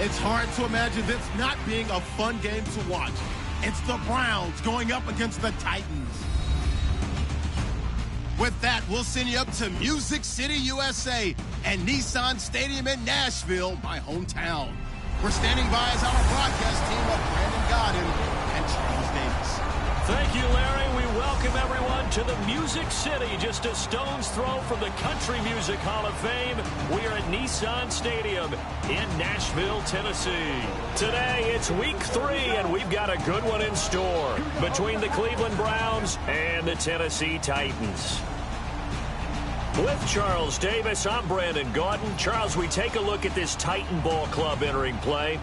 It's hard to imagine this not being a fun game to watch. It's the Browns going up against the Titans. With that, we'll send you up to Music City, USA, and Nissan Stadium in Nashville, my hometown. We're standing by as our broadcast team of Brandon Godden and Charles Davis. Thank you, Larry. We welcome everyone to the Music City, just a stone's throw from the Country Music Hall of Fame. We are at Nissan Stadium in Nashville, Tennessee. Today, it's week 3, and we've got a good one in store between the Cleveland Browns and the Tennessee Titans. With Charles Davis, I'm Brandon Gaudin. Charles, we take a look at this Titan Ball Club entering play.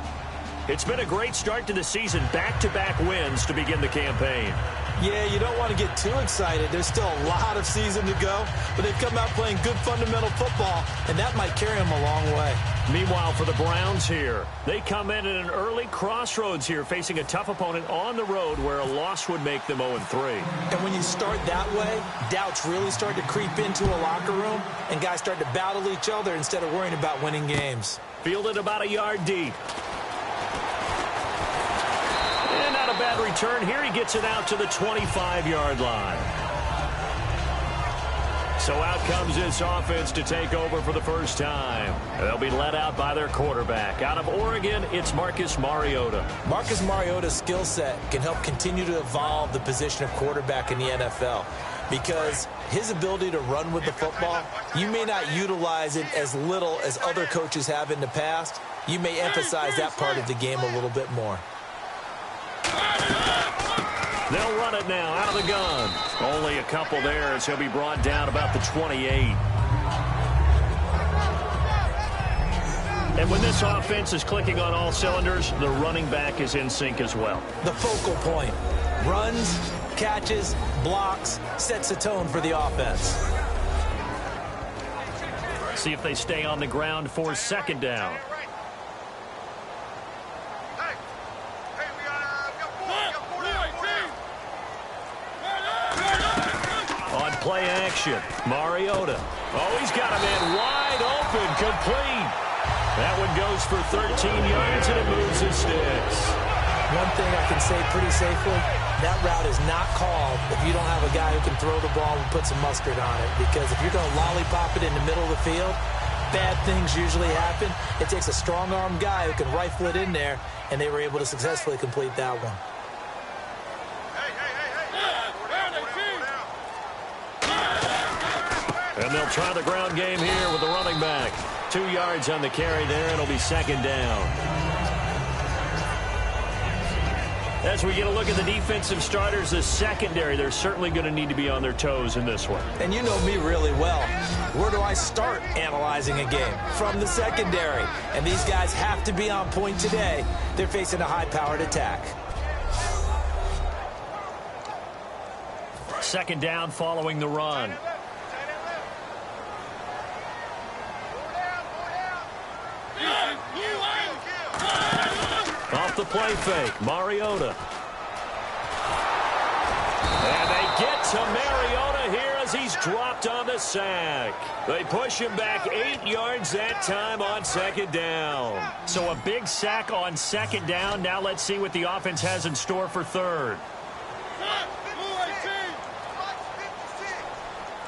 It's been a great start to the season, back-to-back wins to begin the campaign. Yeah, you don't want to get too excited. There's still a lot of season to go, but they've come out playing good fundamental football, and that might carry them a long way. Meanwhile, for the Browns here, they come in at an early crossroads here, facing a tough opponent on the road where a loss would make them 0-3. And when you start that way, doubts really start to creep into a locker room, and guys start to battle each other instead of worrying about winning games. Fielded about a yard deep. And not a bad return here. He gets it out to the 25-yard line. So out comes this offense to take over for the first time. They'll be led out by their quarterback. Out of Oregon, it's Marcus Mariota. Marcus Mariota's skill set can help continue to evolve the position of quarterback in the NFL, because his ability to run with the football, you may not utilize it as little as other coaches have in the past. You may emphasize that part of the game a little bit more. They'll run it now out of the gun. Only a couple there as he'll be brought down about the 28. And when this offense is clicking on all cylinders, the running back is in sync as well. The focal point. Runs, catches, blocks, sets the tone for the offense. See if they stay on the ground for second down. Play action. Mariota. Oh, he's got him in wide open. Complete. That one goes for 13 yards, and it moves his sticks. One thing I can say pretty safely, that route is not called if you don't have a guy who can throw the ball and put some mustard on it. Because if you're going to lollipop it in the middle of the field, bad things usually happen. It takes a strong-arm guy who can rifle it in there, and they were able to successfully complete that one. And they'll try the ground game here with the running back. 2 yards on the carry there, and it'll be second down. As we get a look at the defensive starters, the secondary, they're certainly going to need to be on their toes in this one. And you know me really well. Where do I start analyzing a game? From the secondary. And these guys have to be on point today. They're facing a high-powered attack. Second down following the run. Off the play fake, Mariota. And they get to Mariota here as he's dropped on the sack. They push him back 8 yards that time on second down. So a big sack on second down. Now let's see what the offense has in store for third.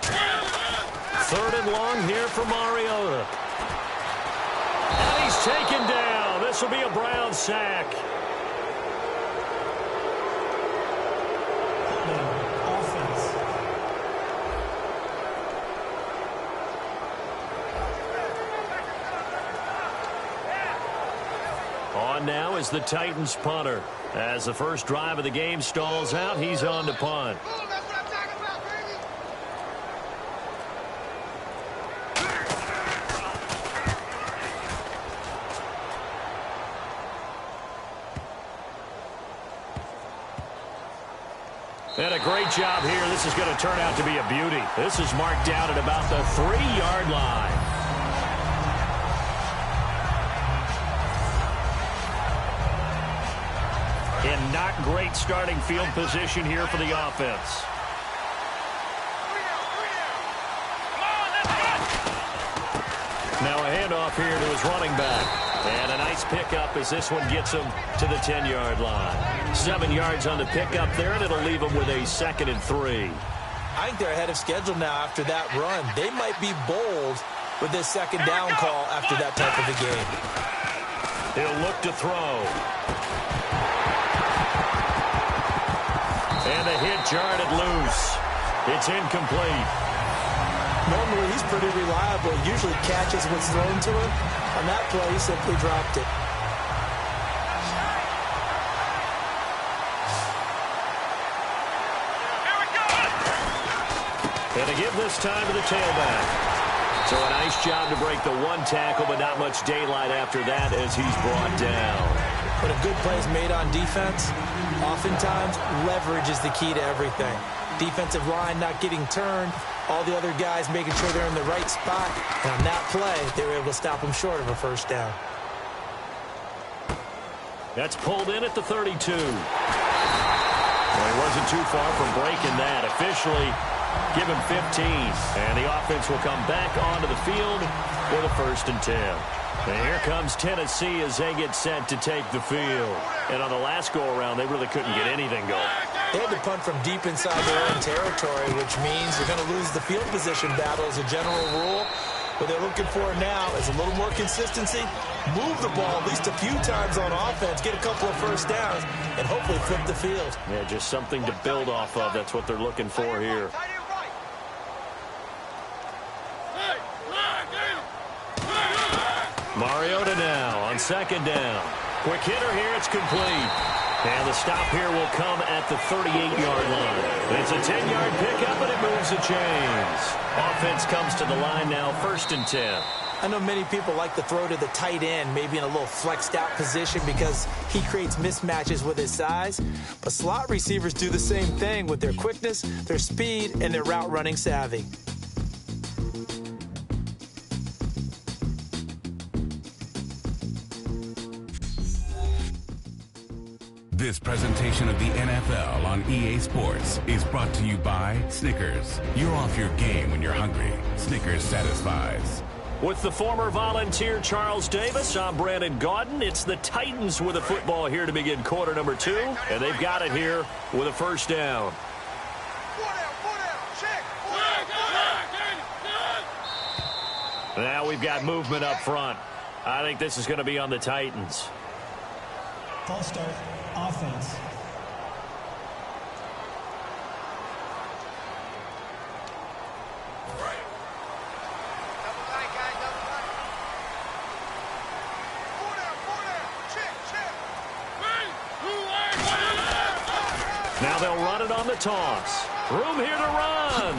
Third and long here for Mariota. And he's taken down. This will be a Brown sack. On now is the Titans punter. As the first drive of the game stalls out, he's on to punt. And a great job here. This is going to turn out to be a beauty. This is marked down at about the 3-yard line. And not great starting field position here for the offense. Now a handoff here to his running back. And a nice pickup as this one gets him to the 10-yard line. 7 yards on the pickup there, and it'll leave him with a 2nd and 3. I think they're ahead of schedule now after that run. They might be bold with this 2nd down call after that type of a game. He'll look to throw. And a hit jarred it loose. It's incomplete. Normally, he's pretty reliable. Usually catches what's thrown to him. On that play, he simply dropped it. And to give this time to the tailback. So a nice job to break the 1 tackle, but not much daylight after that as he's brought down. When a good play is made on defense, oftentimes leverage is the key to everything. Defensive line not getting turned, all the other guys making sure they're in the right spot. And on that play, they were able to stop him short of a 1st down. That's pulled in at the 32. Well, he wasn't too far from breaking that. Officially, give him 15. And the offense will come back onto the field with a 1st and 10. And here comes Tennessee as they get set to take the field. And on the last go-around, they really couldn't get anything going. They had to punt from deep inside their own territory, which means they're going to lose the field position battle as a general rule. What they're looking for now is a little more consistency, move the ball at least a few times on offense, get a couple of 1st downs, and hopefully flip the field. Yeah, just something to build off of. That's what they're looking for here. Mariota now on 2nd down. Quick hitter here, it's complete. And the stop here will come at the 38-yard line. It's a 10-yard pickup, and it moves the chains. Offense comes to the line now, 1st and 10. I know many people like to throw to the tight end, maybe in a little flexed out position because he creates mismatches with his size. But slot receivers do the same thing with their quickness, their speed, and their route running savvy. This presentation of the NFL on EA Sports is brought to you by Snickers. You're off your game when you're hungry. Snickers satisfies. With the former Volunteer Charles Davis, I'm Brandon Gaudin. It's the Titans with a football here to begin quarter number 2, and they've got it here with a 1st down. Now we've got movement up front. I think this is going to be on the Titans. False start, offense. Now they'll run it on the toss. Room here to run.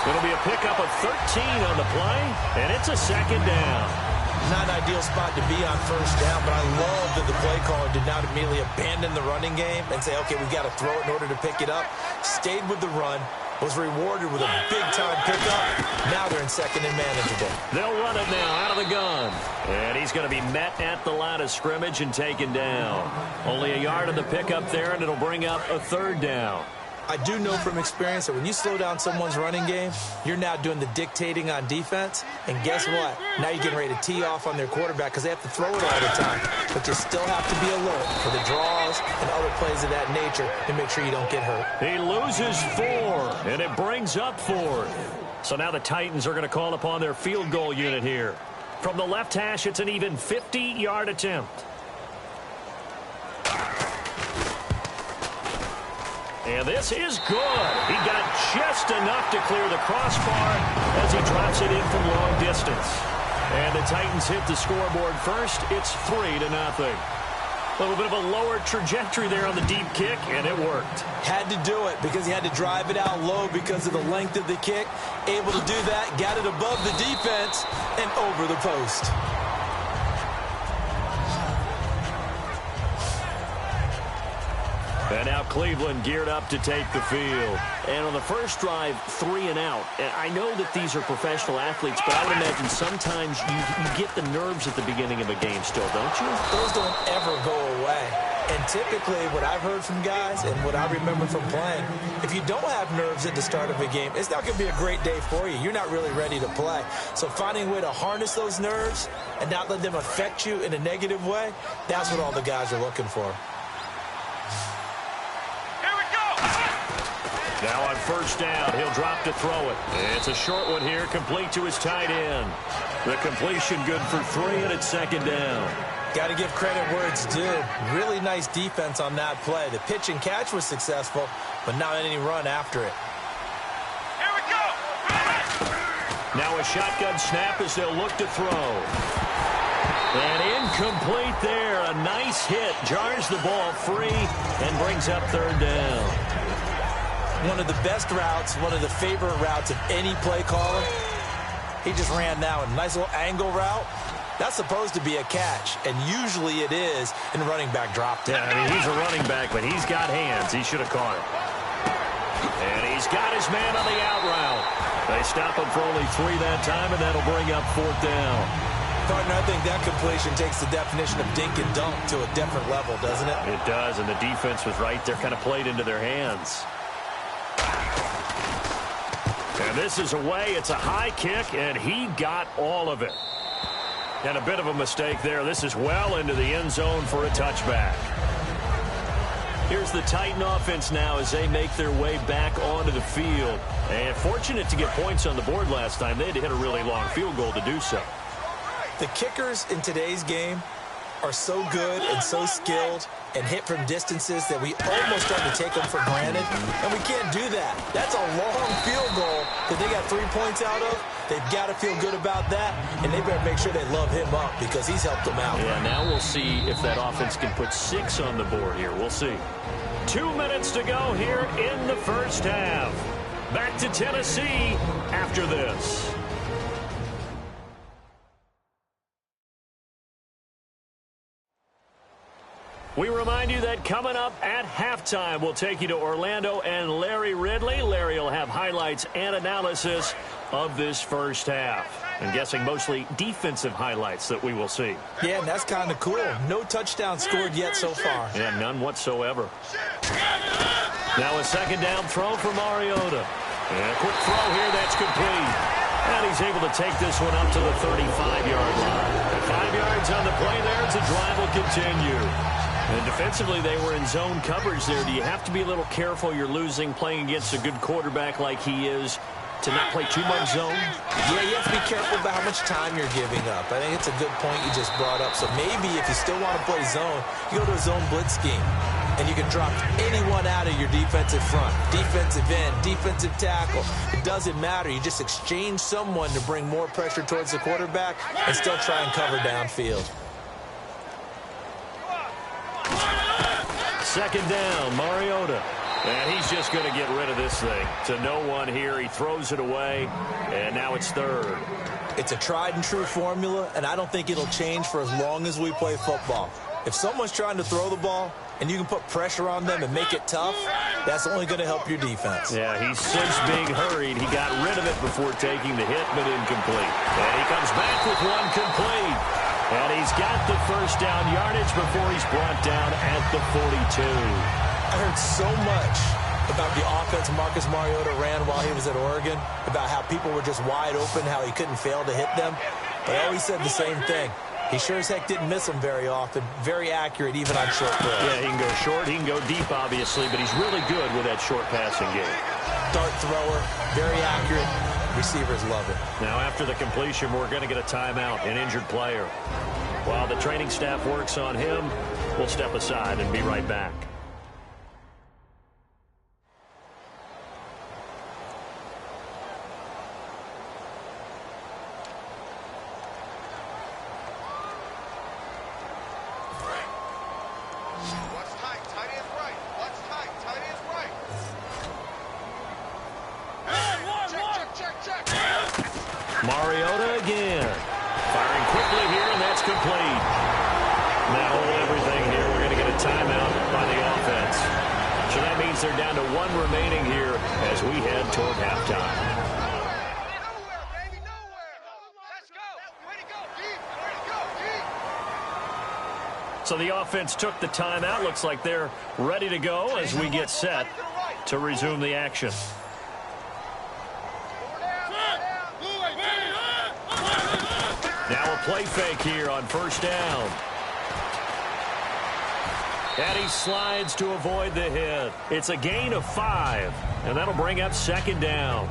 It'll be a pickup of 13 on the play, and it's a 2nd down. Not an ideal spot to be on 1st down, but I love that the play caller did not immediately abandon the running game and say, okay, we've got to throw it in order to pick it up. Stayed with the run, was rewarded with a big-time pickup. Now they're in 2nd and manageable. They'll run it now out of the gun. And he's going to be met at the line of scrimmage and taken down. Only a yard of the pickup there, and it'll bring up a 3rd down. I do know from experience that when you slow down someone's running game, you're now doing the dictating on defense. And guess what? Now you're getting ready to tee off on their quarterback because they have to throw it all the time. But you still have to be alert for the draws and other plays of that nature to make sure you don't get hurt. He loses 4, and it brings up 4th. So now the Titans are going to call upon their field goal unit here. From the left hash, it's an even 50-yard attempt. And this is good. He got just enough to clear the crossbar as he drops it in from long distance. And the Titans hit the scoreboard first. It's 3-0. A little bit of a lower trajectory there on the deep kick, and it worked. Had to do it because he had to drive it out low because of the length of the kick. Able to do that, got it above the defense and over the post. And now Cleveland geared up to take the field. And on the first drive, 3 and out. And I know that these are professional athletes, but I would imagine sometimes you get the nerves at the beginning of a game still, don't you? Those don't ever go away. And typically, what I've heard from guys and what I remember from playing, if you don't have nerves at the start of a game, it's not going to be a great day for you. You're not really ready to play. So finding a way to harness those nerves and not let them affect you in a negative way, that's what all the guys are looking for. Now on first down, he'll drop to throw it. It's a short one here, complete to his tight end. The completion good for 3, and it's second down. Got to give credit where it's due. Really nice defense on that play. The pitch and catch was successful, but not any run after it. Here we go! Now a shotgun snap as they'll look to throw. And incomplete there. A nice hit. Jars the ball free and brings up third down. One of the best routes, one of the favorite routes of any play caller. He just ran that one. Nice little angle route. That's supposed to be a catch, and usually it is in running back drop down. Yeah, I mean, he's a running back, but he's got hands. He should have caught it. And he's got his man on the out route. They stop him for only 3 that time, and that'll bring up fourth down. Partner, I think that completion takes the definition of dink and dunk to a different level, doesn't it? It does, and the defense was right there, kind of played into their hands. And this is away. It's a high kick, and he got all of it. And a bit of a mistake there. This is well into the end zone for a touchback. Here's the Titan offense now as they make their way back onto the field. And fortunate to get points on the board last time. They had to hit a really long field goal to do so. The kickers in today's game are so good and so skilled and hit from distances that we almost start to take them for granted, and we can't do that. That's a long field goal that they got 3 points out of. They've got to feel good about that, and they better make sure they love him up because he's helped them out. Yeah, now we'll see if that offense can put 6 on the board here. We'll see. 2 minutes to go here in the first half. Back to Tennessee after this. We remind you that coming up at halftime, we'll take you to Orlando and Larry Ridley. Larry will have highlights and analysis of this first half. I'm guessing mostly defensive highlights that we will see. Yeah, and that's kind of cool. No touchdown scored yet so far. Yeah, none whatsoever. Now a second down throw for Mariota. And a quick throw here, that's complete. And he's able to take this one up to the 35-yard line. 5 yards on the play there as the drive will continue. And defensively, they were in zone coverage there. Do you have to be a little careful? You're losing playing against a good quarterback like he is to not play too much zone? Yeah, you have to be careful about how much time you're giving up. I think it's a good point you just brought up. So maybe if you still want to play zone, you go to a zone blitz scheme. And you can drop anyone out of your defensive front. Defensive end, defensive tackle. It doesn't matter. You just exchange someone to bring more pressure towards the quarterback and still try and cover downfield. Second down, Mariota. And he's just going to get rid of this thing. To no one here. He throws it away, and now it's third. It's a tried-and-true formula, and I don't think it'll change for as long as we play football. If someone's trying to throw the ball and you can put pressure on them and make it tough, that's only going to help your defense. Yeah, he's since being hurried. He got rid of it before taking the hit, but incomplete. And he comes back with one complete. And he's got the first down yardage before he's brought down at the 42. I heard so much about the offense Marcus Mariota ran while he was at Oregon, about how people were just wide open, how he couldn't fail to hit them. But I always said the same thing. He sure as heck didn't miss them very often. Very accurate, even on short throws. Yeah, he can go short, he can go deep, obviously, but he's really good with that short passing game. Dart thrower, very accurate. Receivers love it. Now, after the completion, we're going to get a timeout, an injured player. While the training staff works on him, we'll step aside and be right back. Mariota again. Firing quickly here, and that's complete. Now hold everything here. We're going to get a timeout by the remaining here as we head toward halftime. So the offense took the timeout. Looks like they're ready to go as we get set to resume the action. Now a play fake here on first down. And he slides to avoid the hit. It's a gain of 5, and that'll bring up second down.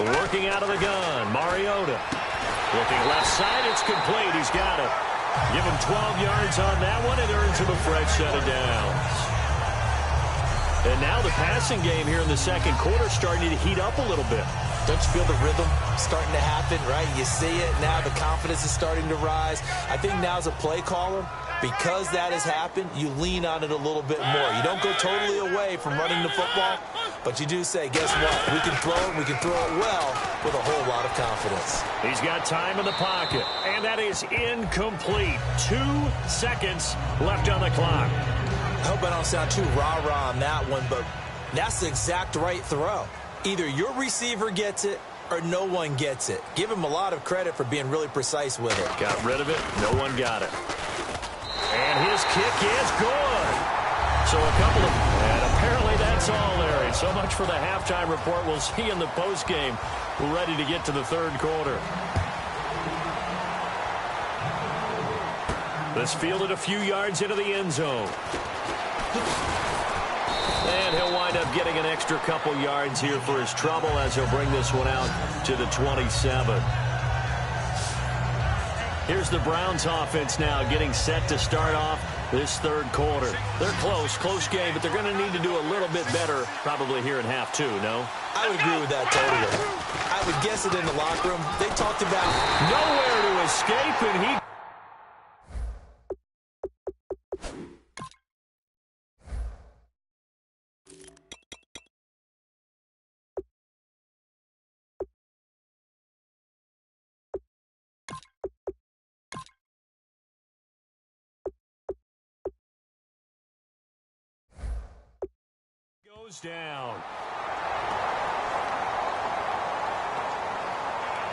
Working out of the gun, Mariota. Looking left side, it's complete. He's got it. Give him 12 yards on that one, and earns him a fresh set of downs. And now the passing game here in the second quarter starting to heat up a little bit. Don't you feel the rhythm starting to happen, right? You see it now. The confidence is starting to rise. I think now as a play caller, because that has happened, you lean on it a little bit more. You don't go totally away from running the football, but you do say, guess what? We can throw it. We can throw it well with a whole lot of confidence. He's got time in the pocket, and that is incomplete. 2 seconds left on the clock. I hope I don't sound too rah-rah on that one, but that's the exact right throw. Either your receiver gets it or no one gets it. Give him a lot of credit for being really precise with it. Got rid of it. No one got it. And his kick is good. So a couple of... And apparently that's all, Larry. So much for the halftime report. We'll see in the postgame. We're ready to get to the third quarter. This fielded a few yards into the end zone. And he'll wind up getting an extra couple yards here for his trouble as he'll bring this one out to the 27. Here's the Browns offense now getting set to start off this third quarter. They're close game, but they're going to need to do a little bit better probably here in half two, no? I would agree with that totally. I would guess it in the locker room. They talked about nowhere to escape, and he... goes down.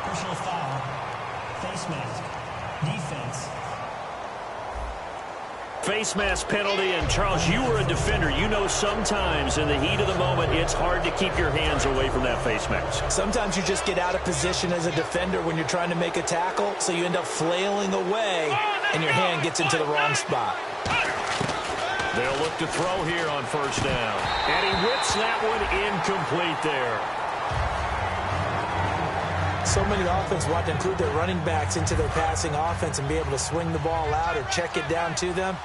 Personal foul. Face mask. Defense. Face mask penalty, and Charles, you were a defender. You know sometimes in the heat of the moment, it's hard to keep your hands away from that face mask. Sometimes you just get out of position as a defender when you're trying to make a tackle, so you end up flailing away, and your hand gets into the wrong spot. They'll look to throw here on first down. And he whips that one incomplete there. So many offenses want to include their running backs into their passing offense and be able to swing the ball out or check it down to them.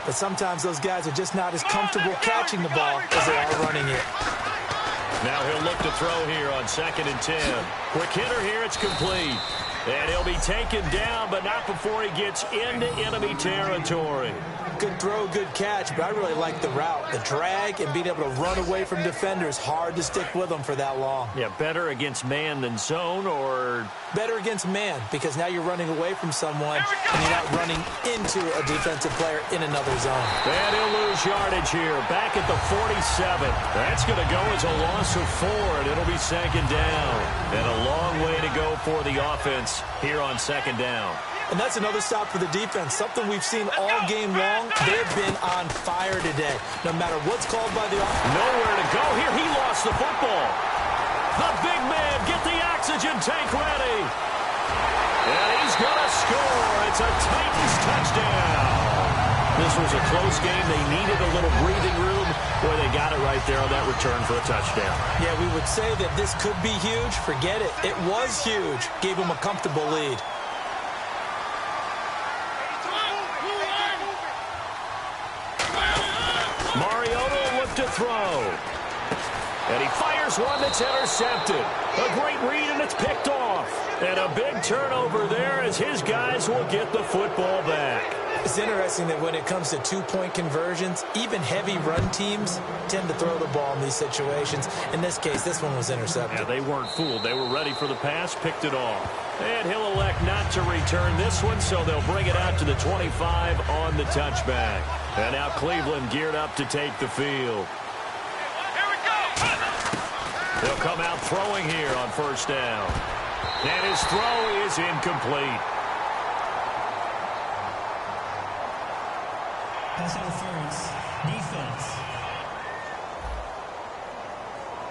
But sometimes those guys are just not as comfortable catching the ball as they are running it. Now he'll look to throw here on 2nd and 10. Quick hitter here, it's complete. And he'll be taken down, but not before he gets into enemy territory. Good throw, good catch, but I really like the route. The drag and being able to run away from defenders, hard to stick with them for that long. Yeah, better against man than zone, or... Better against man, because now you're running away from someone and you're not running into a defensive player in another zone. And he'll lose yardage here, back at the 47. That's going to go as a loss of 4, and it'll be 2nd down. And a long way to go for the offense here on 2nd down. And that's another stop for the defense, something we've seen all game long. They've been on fire today, no matter what's called by the offense. Nowhere to go here. He lost the football. The big man, get the oxygen tank ready. And he's going to score. It's a Titans touchdown. This was a close game. They needed a little breathing room. Boy, they got it right there on that return for a touchdown. Yeah, we would say that this could be huge. Forget it. It was huge. Gave them a comfortable lead. Mariota looked to throw. And he fires here's one that's intercepted. A great read, and it's picked off. And a big turnover there as his guys will get the football back. It's interesting that when it comes to two-point conversions, even heavy run teams tend to throw the ball in these situations. In this case, this one was intercepted. Yeah, they weren't fooled. They were ready for the pass, picked it off. And he'll elect not to return this one, so they'll bring it out to the 25 on the touchback. And now Cleveland geared up to take the field. They'll come out throwing here on first down. And his throw is incomplete. Pass interference. Defense.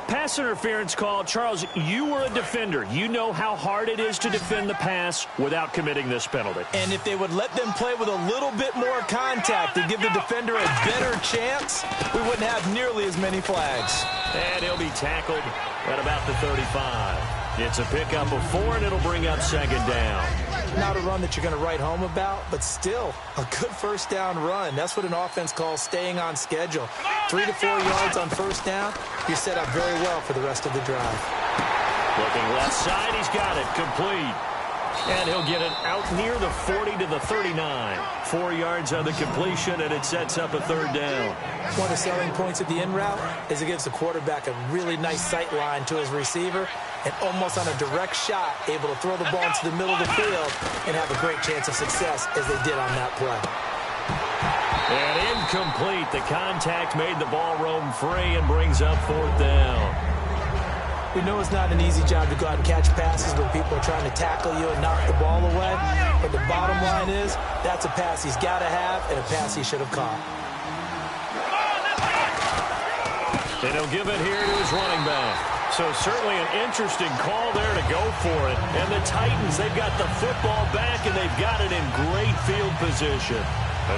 Pass interference call. Charles, you were a defender. You know how hard it is to defend the pass without committing this penalty. And if they would let them play with a little bit more contact to give the defender a better chance, we wouldn't have nearly as many flags. And he'll be tackled at about the 35. It's a pickup of 4, and it'll bring up second down. Not a run that you're going to write home about, but still a good first down run. That's what an offense calls staying on schedule. 3 to 4 yards on first down, you're set up very well for the rest of the drive. Looking left side, he's got it complete. And he'll get it out near the 40 to the 39. 4 yards on the completion, and it sets up a third down. One of the selling points of the in route is it gives the quarterback a really nice sight line to his receiver, and almost on a direct shot, able to throw the ball into the middle of the field and have a great chance of success as they did on that play. And incomplete. The contact made the ball roam free and brings up fourth down. We know it's not an easy job to go out and catch passes when people are trying to tackle you and knock the ball away. But the bottom line is that's a pass he's got to have and a pass he should have caught. And he'll give it here to his running back. So certainly an interesting call there to go for it. And the Titans, they've got the football back, and they've got it in great field position.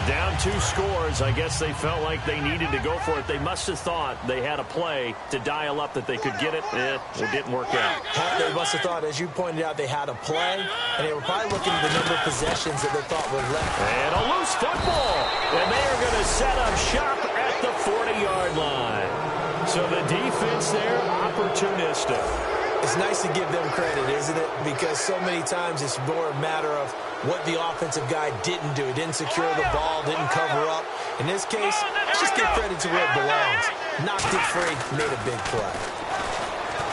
Down 2 scores, I guess they felt like they needed to go for it. They must have thought they had a play to dial up that they could get it. It didn't work out. They must have thought, as you pointed out, they had a play, and they were probably looking at the number of possessions that they thought were left. And a loose football. And they are going to set up shop at the 40-yard line. So the defense there, opportunistic. It's nice to give them credit, isn't it? Because so many times it's more a matter of what the offensive guy didn't do. He didn't secure the ball, didn't cover up. In this case, let's just give credit to where it belongs. Knocked it free, made a big play.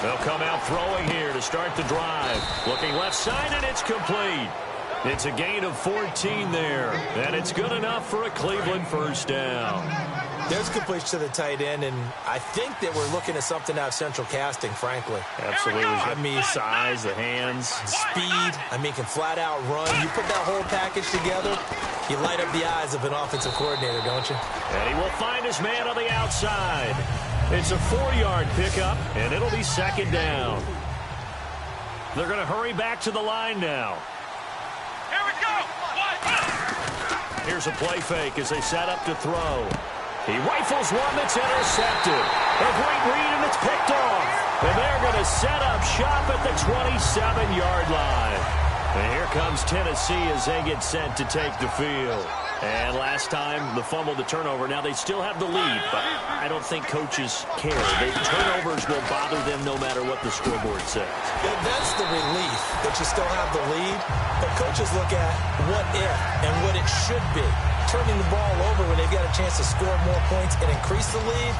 They'll come out throwing here to start the drive. Looking left side, and it's complete. It's a gain of 14 there, and it's good enough for a Cleveland first down. There's completion to the tight end, and I think that we're looking at something out of central casting, frankly. Absolutely. I mean, size, the hands. Speed. I mean, can flat out run. You put that whole package together, you light up the eyes of an offensive coordinator, don't you? And he will find his man on the outside. It's a 4-yard pickup, and it'll be second down. They're going to hurry back to the line now. Here we go. Here's a play fake as they set up to throw. He rifles one that's intercepted. A great read, and it's picked off. And they're going to set up shop at the 27-yard line. And here comes Tennessee as they get set to take the field. And last time, the fumble, the turnover. Now, they still have the lead, but I don't think coaches care. The turnovers will bother them no matter what the scoreboard says. Yeah, that's the relief that you still have the lead. But coaches look at what if and what it should be. Turning the ball over when they've got a chance to score more points and increase the lead,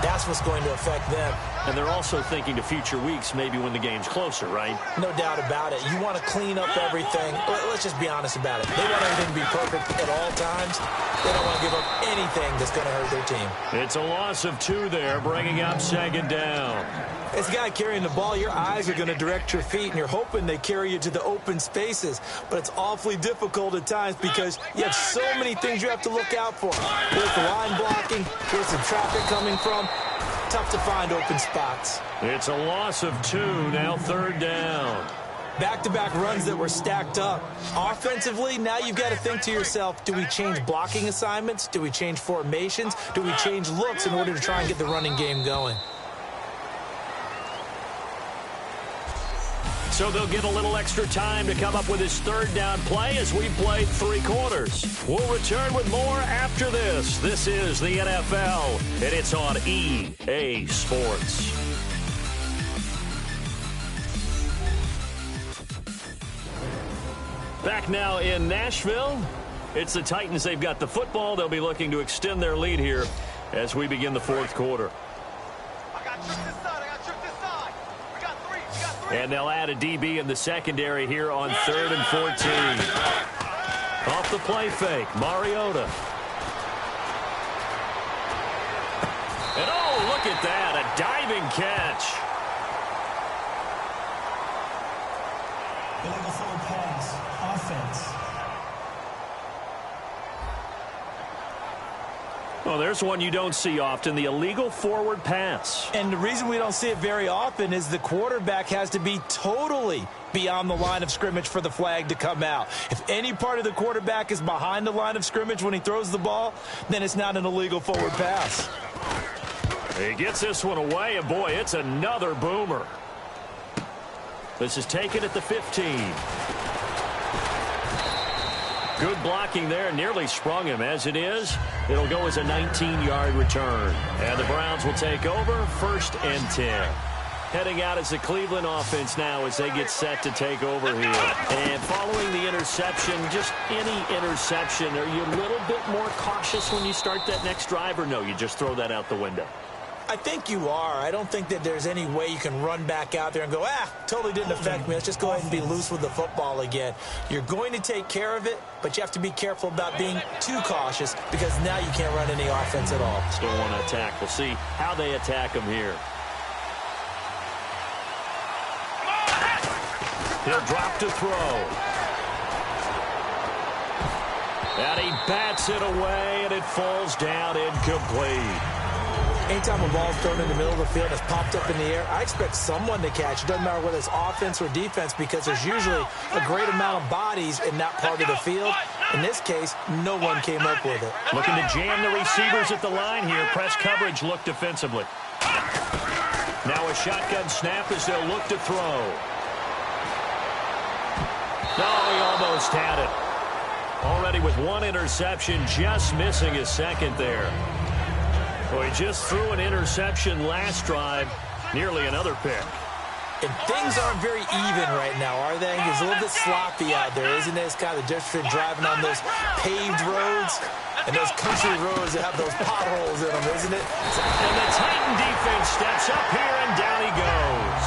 that's what's going to affect them. And they're also thinking to future weeks, maybe when the game's closer, right? No doubt about it. You want to clean up everything. Let's just be honest about it. They want everything to be perfect at all times. They don't want to give up anything that's going to hurt their team. It's a loss of 2 there, bringing up second down. As a guy carrying the ball, your eyes are going to direct your feet, and you're hoping they carry you to the open spaces. But it's awfully difficult at times because you have so many things you have to look out for. Where's the line blocking? Where's the traffic coming from? Tough to find open spots. It's a loss of 2, now third down. Back-to-back runs that were stacked up. Offensively, now you've got to think to yourself, do we change blocking assignments? Do we change formations? Do we change looks in order to try and get the running game going? So they'll get a little extra time to come up with his third down play as we played 3 quarters. We'll return with more after this. This is the NFL, and it's on EA Sports. Back now in Nashville. It's the Titans. They've got the football. They'll be looking to extend their lead here as we begin the fourth quarter. And they'll add a DB in the secondary here on 3rd and 14. Off the play fake, Mariota. And oh, look at that, a diving catch. Illegal forward pass, offense. Well, there's one you don't see often, the illegal forward pass. And the reason we don't see it very often is the quarterback has to be totally beyond the line of scrimmage for the flag to come out. If any part of the quarterback is behind the line of scrimmage when he throws the ball, then it's not an illegal forward pass. He gets this one away, and boy, it's another boomer. This is taken at the 15. Good blocking there, nearly sprung him. As it is, it'll go as a 19-yard return. And the Browns will take over, 1st and 10. Heading out as the Cleveland offense now as they get set to take over here. And following the interception, just any interception, are you a little bit more cautious when you start that next drive, or no, you just throw that out the window? I think you are. I don't think that there's any way you can run back out there and go, totally didn't affect me. Let's just go ahead and be loose with the football again. You're going to take care of it, but you have to be careful about being too cautious because now you can't run any offense at all. Still want to attack. We'll see how they attack him here. He'll drop to throw. And he bats it away, and it falls down incomplete. Anytime a ball's thrown in the middle of the field and it's popped up in the air, I expect someone to catch. It doesn't matter whether it's offense or defense because there's usually a great amount of bodies in that part of the field. In this case, no one came up with it. Looking to jam the receivers at the line here. Press coverage look defensively. Now a shotgun snap as they'll look to throw. Oh, he almost had it. Already with one interception, just missing his second there. Well, he just threw an interception last drive, nearly another pick. And things aren't very even right now, are they? It's a little bit sloppy out there, isn't it? It's kind of the difference between driving on those paved roads and those country roads that have those potholes in them, isn't it? And the Titan defense steps up here, and down he goes.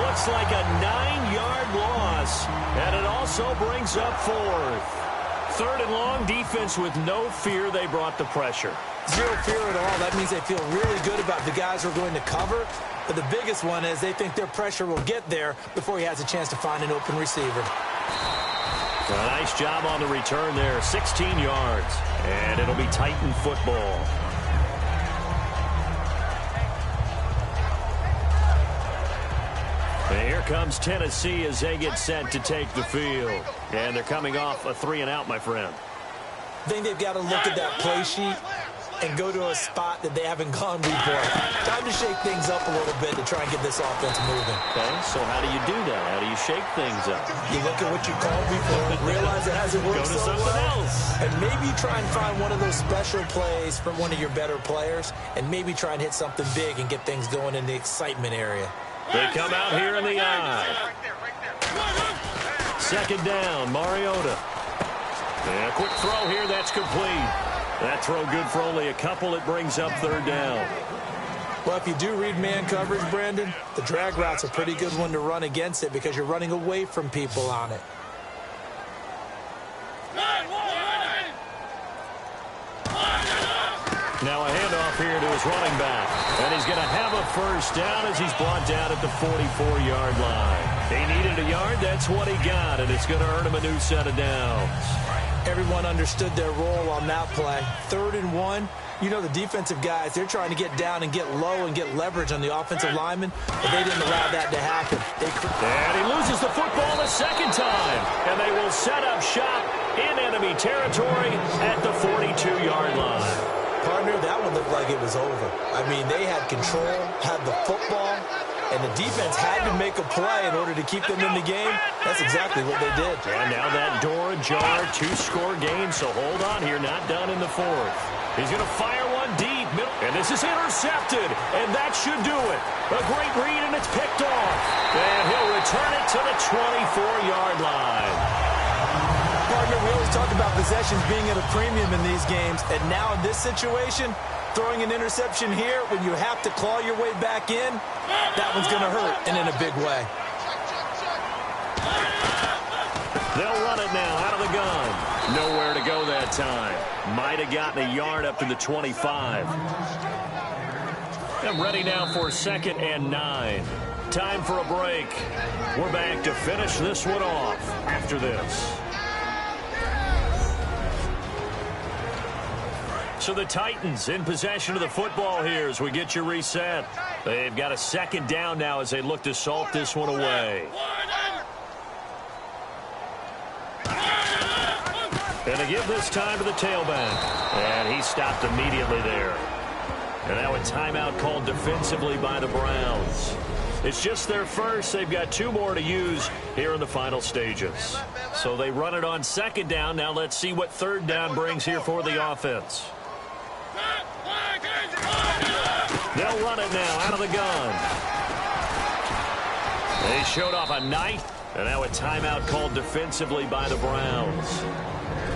Looks like a 9-yard loss, and it also brings up 4th. 3rd and long, defense with no fear. They brought the pressure. Zero fear at all. That means they feel really good about the guys who are going to cover. But the biggest one is they think their pressure will get there before he has a chance to find an open receiver. A nice job on the return there. 16 yards. And it'll be Titan football. And here comes Tennessee as they get set to take the field. And they're coming off a 3-and-out, my friend. I think they've got to look at that play sheet and go to a spot that they haven't gone before. Time to shake things up a little bit to try and get this offense moving. Okay, so how do you do that? How do you shake things up? You look at what you called before, realize it hasn't worked Go to so something well, else. and maybe try and find one of those special plays from one of your better players, and maybe try and hit something big and get things going in the excitement area. They come out here in the eye. 2nd down, Mariota. And a quick throw here, that's complete. That throw good for only a couple. It brings up 3rd down. Well, if you do read man coverage, Brandon, the drag route's a pretty good one to run against it because you're running away from people on it. Now a handoff here to his running back. And he's going to have a 1st down as he's brought down at the 44-yard line. He needed a yard. That's what he got, and it's going to earn him a new set of downs. Everyone understood their role on that play. 3rd and 1. You know the defensive guys, they're trying to get down and get low and get leverage on the offensive lineman, but they didn't allow that to happen. And he loses the football a 2nd time. And they will set up shop in enemy territory at the 42-yard line. Partner, that one looked like it was over. I mean, they had control, had the football, and the defense had to make a play in order to keep them in the game. That's exactly what they did. And now that door ajar, 2-score game, so hold on here, not done in the 4th. He's going to fire one deep, and this is intercepted, and that should do it. A great read, and it's picked off. And he'll return it to the 24-yard line. Brandon, we always talk about possessions being at a premium in these games, and now in this situation, throwing an interception here when you have to claw your way back in, that one's going to hurt, and in a big way. They'll run it now out of the gun. Nowhere to go that time. Might have gotten a yard up to the 25. I'm ready now for 2nd and 9. Time for a break. We're back to finish this one off after this. So the Titans in possession of the football here as we get you reset. They've got a 2nd down now as they look to salt this one away. And they give this time to the tailback. And he stopped immediately there. And now a timeout called defensively by the Browns. It's just their first. They've got 2 more to use here in the final stages. So they run it on 2nd down. Now let's see what 3rd down brings here for the offense. They'll run it now out of the gun. They showed off a night. And now a timeout called defensively by the Browns.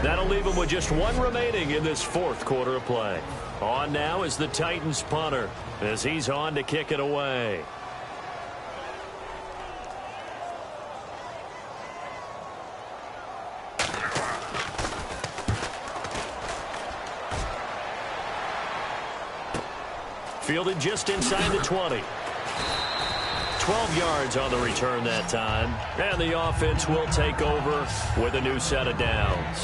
That'll leave them with just 1 remaining in this 4th quarter of play. On now is the Titans punter as he's on to kick it away. Fielded just inside the 20. 12 yards on the return that time. And the offense will take over with a new set of downs.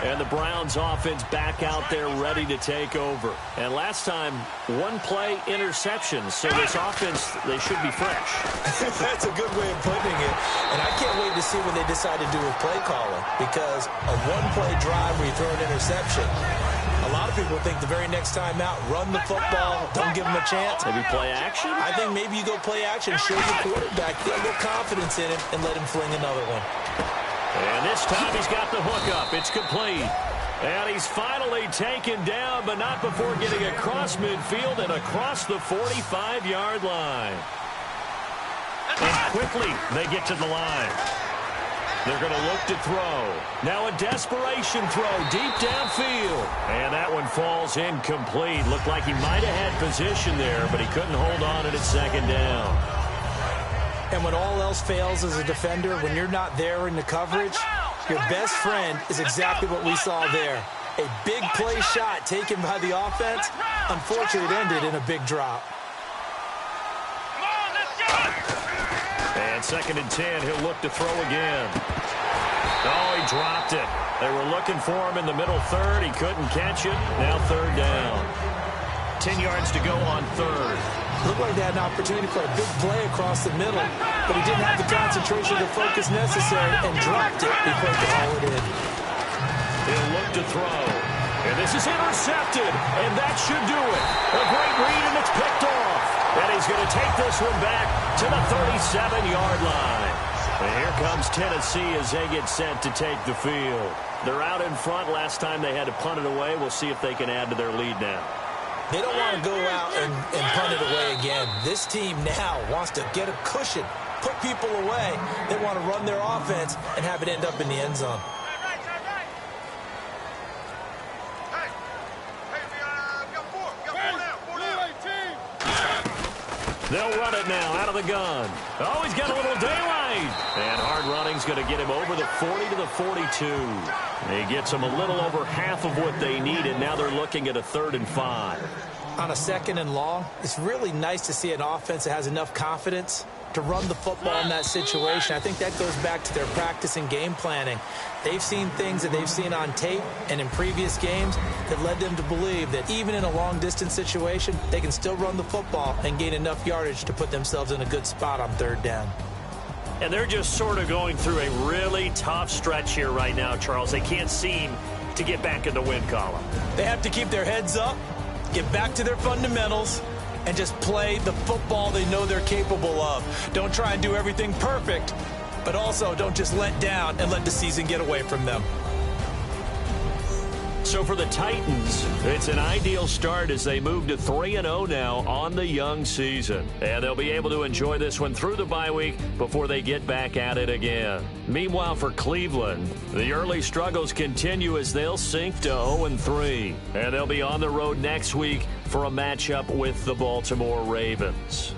And the Browns offense back out there ready to take over. And last time, 1 play interception. So this offense, they should be fresh. That's a good way of putting it. And I can't wait to see what they decide to do with play calling. Because a 1-play drive where you throw an interception, a lot of people think the very next time out, run the football, don't give them a chance. Maybe play action? I think maybe you go play action, show your quarterback, get a little confidence in him, and let him fling another one. And this time he's got the hook up. It's complete. And he's finally taken down, but not before getting across midfield and across the 45-yard line. And quickly they get to the line. They're going to look to throw. Now a desperation throw deep downfield. And that one falls incomplete. Looked like he might have had position there, but he couldn't hold on at 2nd down. And when all else fails as a defender, when you're not there in the coverage, your best friend is exactly what we saw there. A big play shot taken by the offense. Unfortunately, it ended in a big drop. And 2nd and 10, he'll look to throw again. Oh, he dropped it. They were looking for him in the middle 3rd. He couldn't catch it. Now 3rd down. 10 yards to go on 3rd. Looked like they had an opportunity for a big play across the middle, but he didn't have the concentration or focus necessary and dropped it before he could haul it in. He'll look to throw. And this is intercepted, and that should do it. A great read, and it's picked off. And he's going to take this one back to the 37-yard line. And here comes Tennessee as they get set to take the field. They're out in front. Last time they had to punt it away. We'll see if they can add to their lead now. They don't want to go out and punt it away again. This team now wants to get a cushion, put people away. They want to run their offense and have it end up in the end zone. They'll run it now out of the gun. Oh, he's got a little daylight. And hard running's going to get him over the 40 to the 42. He gets them a little over half of what they need, and now they're looking at a 3rd and 5. On a 2nd and long, it's really nice to see an offense that has enough confidence to run the football in that situation. I think that goes back to their practice and game planning. They've seen things that they've seen on tape and in previous games that led them to believe that even in a long-distance situation, they can still run the football and gain enough yardage to put themselves in a good spot on 3rd down. And they're just sort of going through a really tough stretch here right now, Charles. They can't seem to get back in the win column. They have to keep their heads up, get back to their fundamentals, and just play the football they know they're capable of. Don't try and do everything perfect, but also don't just let down and let the season get away from them. So So for the Titans, it's an ideal start as they move to 3-0 now on the young season. And they'll be able to enjoy this one through the bye week before they get back at it again. Meanwhile, for Cleveland, the early struggles continue as they'll sink to 0-3. And they'll be on the road next week for a matchup with the Baltimore Ravens.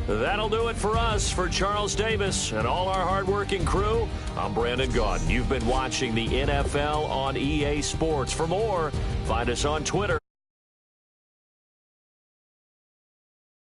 That'll do it for us. For Charles Davis and all our hardworking crew, I'm Brandon Gaudin. You've been watching the NFL on EA Sports. For more, find us on Twitter.